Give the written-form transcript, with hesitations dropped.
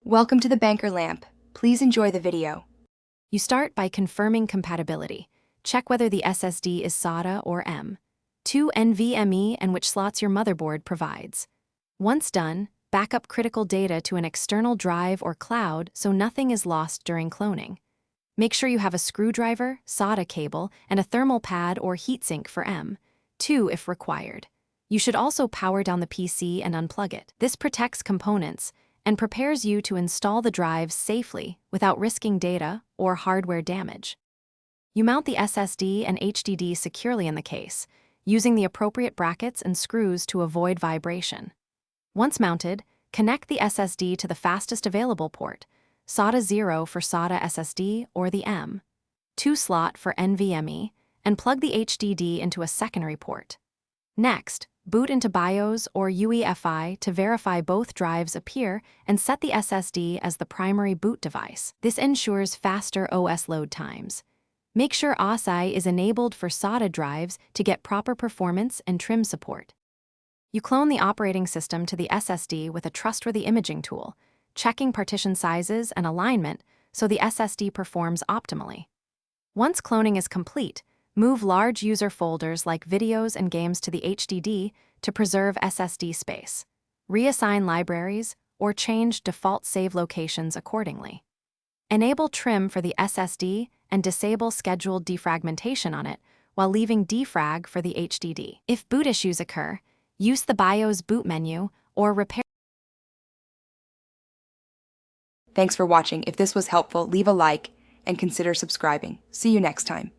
Welcome to the Banker Lamp. Please enjoy the video. You start by confirming compatibility. Check whether the SSD is SATA or M.2 NVMe and which slots your motherboard provides. Once done, back up critical data to an external drive or cloud so nothing is lost during cloning. Make sure you have a screwdriver, SATA cable, and a thermal pad or heatsink for M.2 if required. You should also power down the PC and unplug it. This protects components and prepares you to install the drives safely without risking data or hardware damage. You mount the SSD and HDD securely in the case, using the appropriate brackets and screws to avoid vibration. Once mounted, connect the SSD to the fastest available port, SATA 0 for SATA SSD or the M.2 slot for NVMe, and plug the HDD into a secondary port. Next, boot into BIOS or UEFI to verify both drives appear and set the SSD as the primary boot device. This ensures faster OS load times. Make sure OSI is enabled for SATA drives to get proper performance and trim support. You clone the operating system to the SSD with a trustworthy imaging tool, checking partition sizes and alignment so the SSD performs optimally. Once cloning is complete, move large user folders like videos and games to the HDD to preserve SSD space. Reassign libraries or change default save locations accordingly. Enable trim for the SSD and disable scheduled defragmentation on it while leaving defrag for the HDD. If boot issues occur, use the BIOS boot menu or repair. Thanks for watching. If this was helpful, leave a like and consider subscribing. See you next time.